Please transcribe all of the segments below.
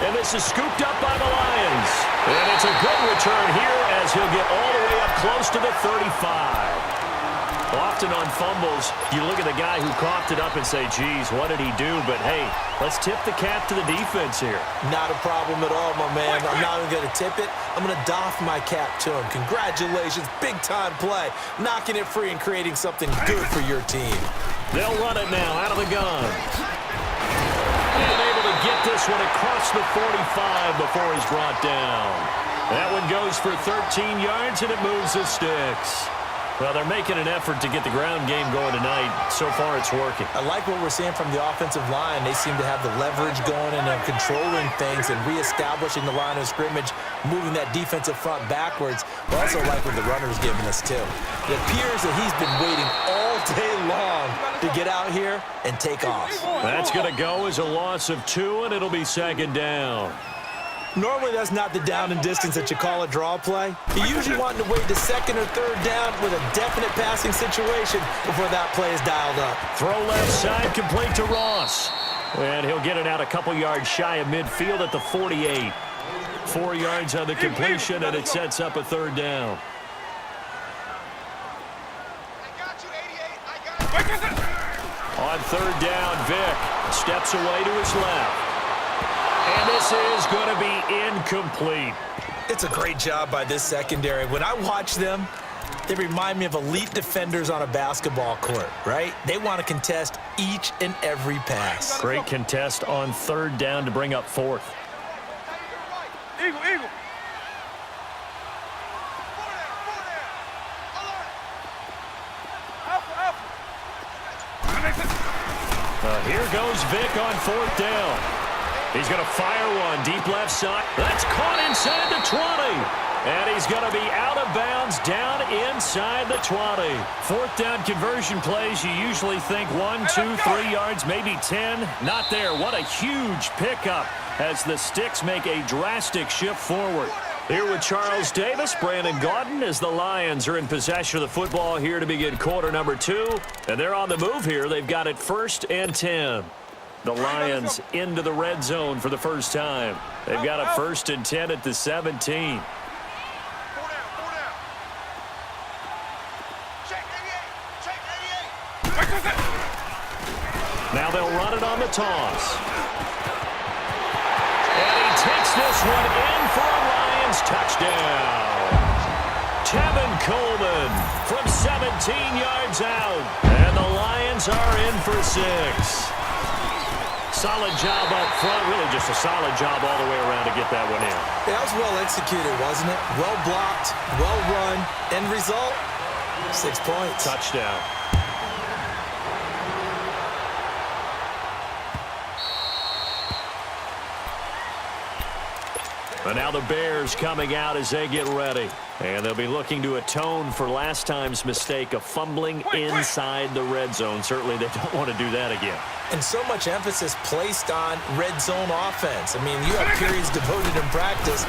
And this is scooped up by the Lions. And it's a good return here as he'll get all the way up close to the 35. Often on fumbles, you look at the guy who coughed it up and say, geez, what did he do? But, hey, let's tip the cap to the defense here. Not a problem at all, my man. I'm not even going to tip it. I'm going to doff my cap to him. Congratulations. Big-time play. Knocking it free and creating something good for your team. They'll run it now out of the gun. And able to get this one across the 45 before he's brought down. That one goes for 13 yards, and it moves the sticks. Well, they're making an effort to get the ground game going tonight. So far, it's working. I like what we're seeing from the offensive line. They seem to have the leverage going and they're controlling things and reestablishing the line of scrimmage, moving that defensive front backwards. I also like what the runner's giving us, too. It appears that he's been waiting all day long to get out here and take off. That's going to go as a loss of 2, and it'll be second down. Normally, that's not the down and distance that you call a draw play. You're usually wanting to wait to second or third down with a definite passing situation before that play is dialed up. Throw left side, complete to Ross. And he'll get it out a couple yards shy of midfield at the 48. 4 yards on the completion, and it sets up a third down. On third down, Vick steps away to his left. And this is going to be incomplete. It's a great job by this secondary. When I watch them, they remind me of elite defenders on a basketball court, right? They want to contest each and every pass. Great contest on third down to bring up fourth. Eagle, eagle. Here goes Vick on fourth down. He's going to fire one deep left side. That's caught inside the 20. And he's going to be out of bounds down inside the 20. Fourth down conversion plays, you usually think 1, 2, 3 yards, maybe 10. Not there. What a huge pickup as the Sticks make a drastic shift forward. Here with Charles Davis, Brandon Gaudin, as the Lions are in possession of the football here to begin quarter number 2. And they're on the move here. They've got it 1st and 10. The Lions into the red zone for the first time. They've got a 1st and 10 at the 17. Now they'll run it on the toss. And he takes this one in for a Lions touchdown. Tevin Coleman from 17 yards out. And the Lions are in for 6. Solid job up front, really just a solid job all the way around to get that one in. That was well executed, wasn't it? Well blocked, well run. End result, 6 points. Touchdown. And now the Bears coming out as they get ready. And they'll be looking to atone for last time's mistake of fumbling inside the red zone. Certainly they don't want to do that again. And so much emphasis placed on red zone offense. I mean, you have periods devoted in practice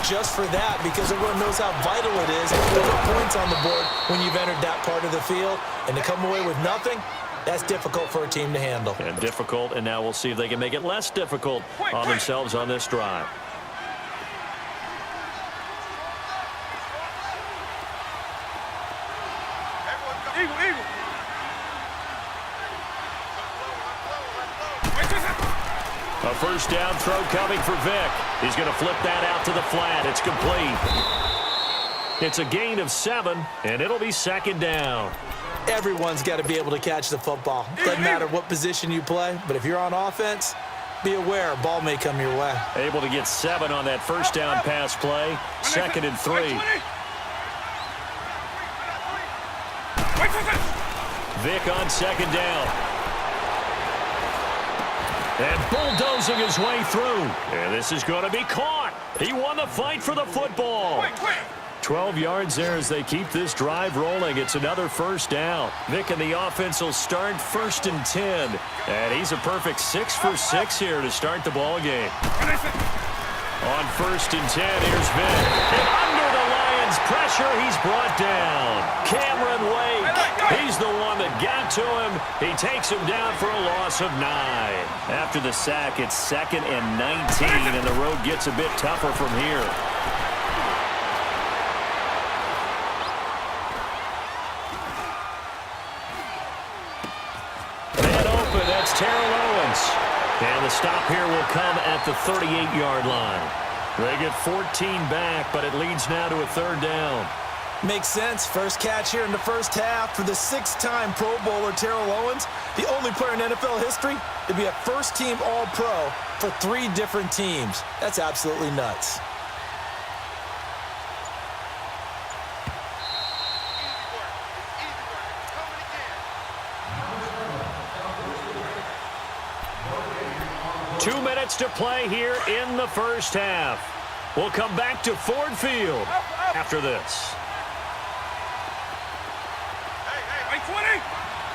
just for that because everyone knows how vital it is to put points on the board when you've entered that part of the field. And to come away with nothing, that's difficult for a team to handle. And difficult, and now we'll see if they can make it less difficult on themselves on this drive. Eagle, eagle. A first down throw coming for Vick. He's going to flip that out to the flat. It's complete. It's a gain of 7, and it'll be second down. Everyone's got to be able to catch the football. Doesn't matter what position you play, but if you're on offense, be aware a ball may come your way. Able to get 7 on that first down pass play. 2nd and 3. Vick on 2nd down. And bulldozing his way through. And this is going to be caught. He won the fight for the football. 12 yards there as they keep this drive rolling. It's another first down. Vick and the offense will start 1st and 10. And he's a perfect 6 for 6 here to start the ball game. On 1st and 10, here's Vick. And under the Lions Evans, pressure, he's brought down. Cameron Wake, he's the one that got to him. He takes him down for a loss of 9. After the sack, it's 2nd and 19, and the road gets a bit tougher from here. And open, that's Terrell Owens. And the stop here will come at the 38-yard line. They get 14 back, but it leads now to a 3rd down. Makes sense. First catch here in the first half for the 6-time Pro Bowler Terrell Owens, the only player in NFL history to be a first-team All-Pro for 3 different teams. That's absolutely nuts. Two minutes to play here in the first half. We'll come back to Ford Field after this. Hey, 20.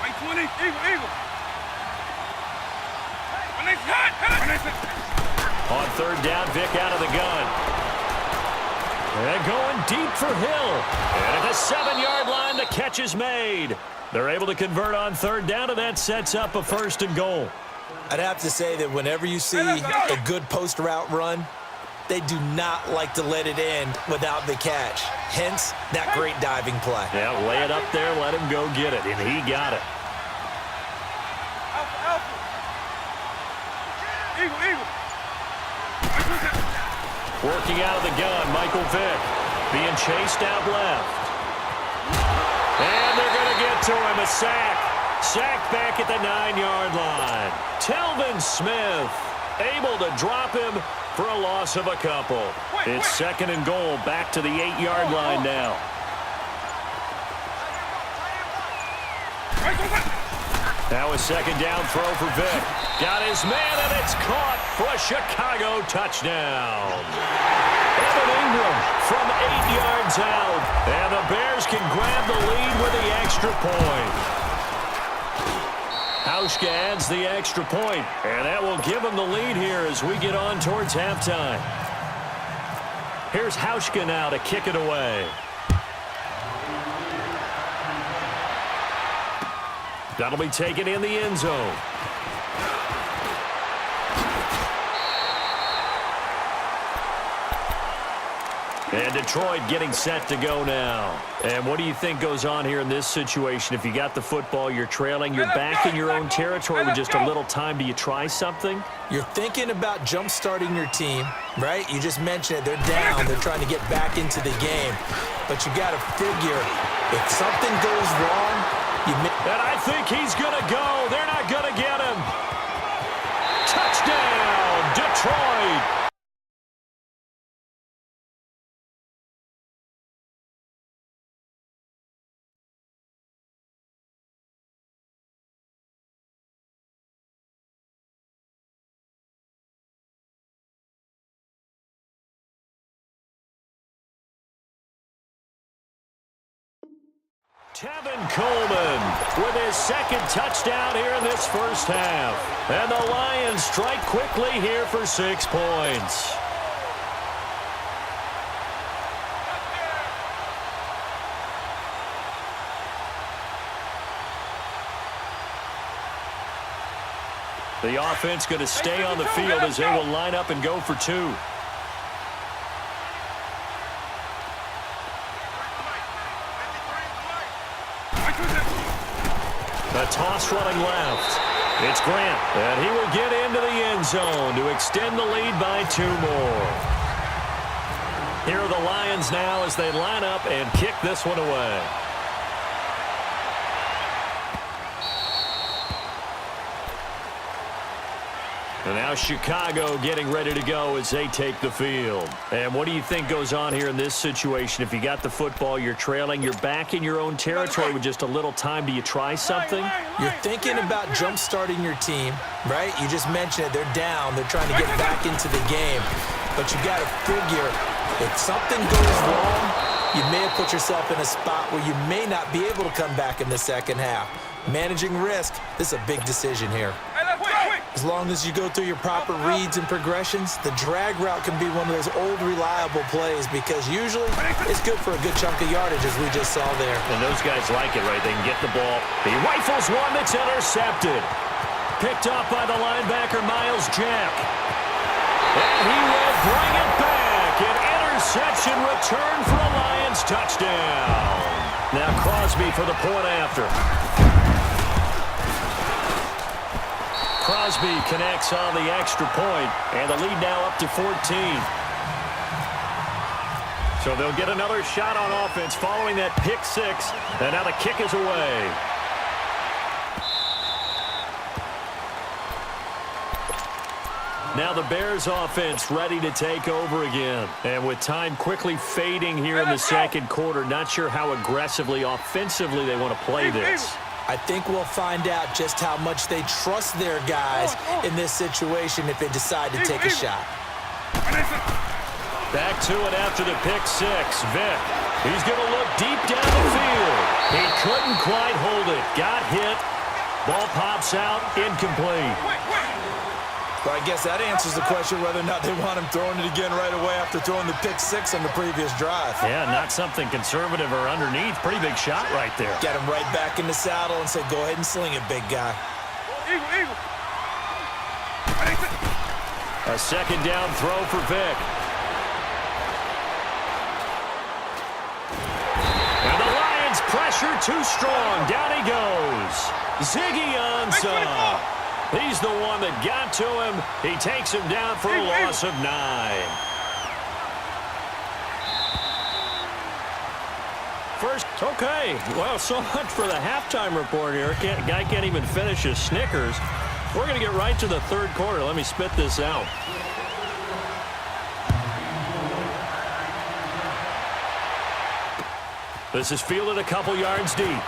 Hey, 20. Eagle. When they hit. On 3rd down, Vic out of the gun. And going deep for Hill. And at the 7-yard line, the catch is made. They're able to convert on 3rd down, and that sets up a 1st and goal. I'd have to say that whenever you see a good post route run, they do not like to let it end without the catch. Hence, that great diving play. Yeah, lay it up there, let him go get it, and he got it. Alpha. Eagle. Working out of the gun, Michael Vick being chased out left. And they're going to get to him, a sack. Sacked back at the 9-yard line. Telvin Smith able to drop him for a loss of a couple. It's 2nd and goal, back to the 8-yard line now. Now a 2nd down throw for Vick. Got his man, and it's caught for a Chicago touchdown. Evan Ingram from 8 yards out. And the Bears can grab the lead with the extra point. Hauschka adds the extra point, and that will give him the lead here as we get on towards halftime. Here's Hauschka now to kick it away. That'll be taken in the end zone. And Detroit getting set to go now. And what do you think goes on here in this situation? If you got the football, you're trailing, you're back in your own territory with just a little time. Do you try something? You're thinking about jump-starting your team, right? You just mentioned it. They're down. They're trying to get back into the game. But you got to figure, if something goes wrong, and I think he's going to go. They're not going to get him. Touchdown, Detroit. Tevin Coleman with his 2nd touchdown here in this first half. And the Lions strike quickly here for 6 points. The offense going to stay on the field as they will line up and go for 2. The toss running left. It's Grant, and he will get into the end zone to extend the lead by 2 more. Here are the Lions now as they line up and kick this one away. And now Chicago getting ready to go as they take the field. And what do you think goes on here in this situation? If you got the football, you're trailing, you're back in your own territory with just a little time. Do you try something? You're thinking about jump-starting your team, right? You just mentioned it. They're down. They're trying to get back into the game. But you got to figure, if something goes wrong, you may have put yourself in a spot where you may not be able to come back in the second half. Managing risk, this is a big decision here. Hey, quick. As long as you go through your proper reads and progressions, the drag route can be one of those old reliable plays because usually it's good for a good chunk of yardage, as we just saw there. And those guys like it, right? They can get the ball. He rifles one that's intercepted. Picked off by the linebacker, Miles Jack. And he will bring it back. An interception return for a Lions touchdown. Now Crosby for the point after. Crosby connects on the extra point, and the lead now up to 14. So they'll get another shot on offense following that pick six, and now the kick is away. Now the Bears offense ready to take over again. And with time quickly fading here in the second quarter, not sure how aggressively, offensively they want to play this. I think we'll find out just how much they trust their guys in this situation if they decide to take a shot. Back to it after the pick six. Vic, he's going to look deep down the field. He couldn't quite hold it. Got hit. Ball pops out, incomplete. Well, I guess that answers the question whether or not they want him throwing it again right away after throwing the pick six on the previous drive. Yeah, not something conservative or underneath. Pretty big shot right there. Get him right back in the saddle and say, go ahead and sling it, big guy. A second down throw for Vic. And the Lions pressure too strong. Down he goes. Ziggy Ansah. He's the one that got to him. He takes him down for a loss of 9. First, okay. Well, so much for the halftime report here. Guy can't even finish his Snickers. We're going to get right to the third quarter. Let me spit this out. This is fielded a couple yards deep.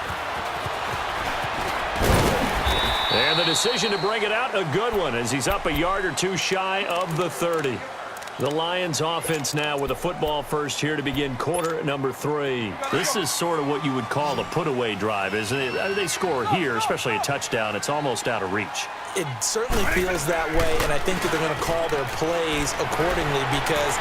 And the decision to bring it out, a good one, as he's up a yard or two shy of the 30. The Lions offense now with a football first here to begin quarter number 3. This is sort of what you would call a put-away drive, isn't it? They score here, especially a touchdown. It's almost out of reach. It certainly feels that way, and I think that they're going to call their plays accordingly because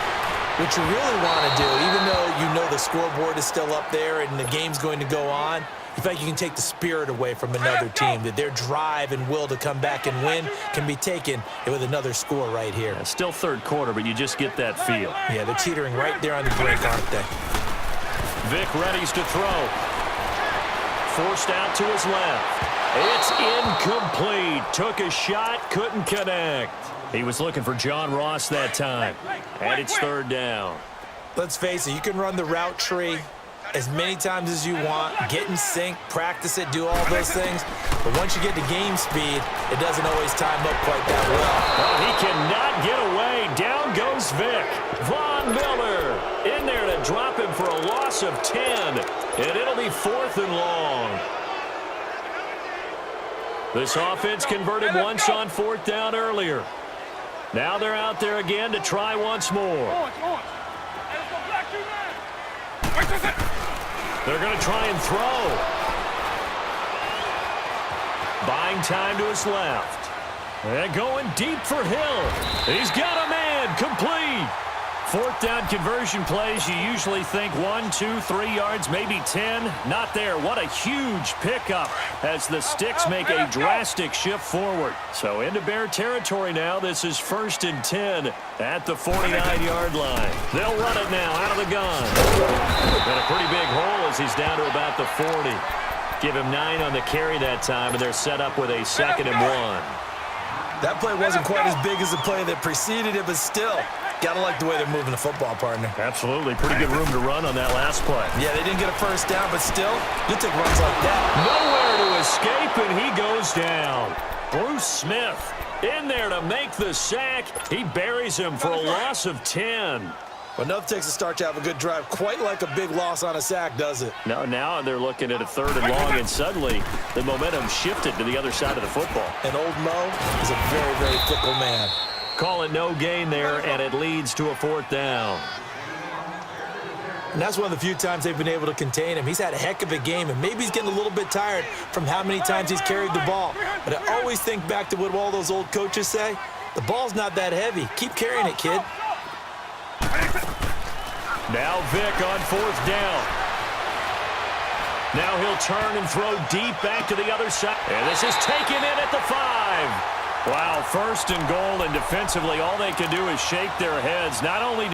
what you really want to do, even though you know the scoreboard is still up there and the game's going to go on, in fact, you can take the spirit away from another team, that their drive and will to come back and win can be taken with another score right here. Yeah, still third quarter, but you just get that feel. Yeah, they're teetering right there on the brink, aren't they? Vic readies to throw. Forced out to his left. It's incomplete. Took a shot, couldn't connect. He was looking for John Ross that time. And it's third down. Let's face it, you can run the route tree as many times as you want, get in sync, practice it, do all those things. But once you get to game speed, it doesn't always time up quite that well. Oh, he cannot get away. Down goes Vic. Von Miller in there to drop him for a loss of 10. And it'll be 4th and long. This offense converted once on 4th down earlier. Now they're out there again to try once more. They're going to try and throw. Buying time to his left. And going deep for Hill. He's got a man. Complete. 4th down conversion plays, you usually think 1, 2, 3 yards, maybe 10. Not there. What a huge pickup as the Sticks make a drastic shift forward. So into Bear territory now. This is 1st and 10 at the 49-yard line. They'll run it now out of the gun. Got a pretty big hole as he's down to about the 40. Give him 9 on the carry that time, and they're set up with a 2nd and 1. That play wasn't quite as big as the play that preceded it, but still, gotta like the way they're moving the football, partner. Absolutely. Pretty good room to run on that last play. Yeah, they didn't get a first down, but still, you take runs like that. Nowhere to escape, and he goes down. Bruce Smith in there to make the sack. He buries him for a loss of 10. Well, nothing takes a start to have a good drive quite like a big loss on a sack, does it? No, now they're looking at a 3rd and long, and suddenly the momentum shifted to the other side of the football. And old Mo is a very, very fickle man. Call it no gain there, and it leads to a 4th down. And that's one of the few times they've been able to contain him. He's had a heck of a game, and maybe he's getting a little bit tired from how many times he's carried the ball. But I always think back to what all those old coaches say. The ball's not that heavy. Keep carrying it, kid. Now Vic on 4th down. Now he'll turn and throw deep back to the other side. And this is taken in at the 5. Wow, 1st and goal, and defensively all they can do is shake their heads. Not only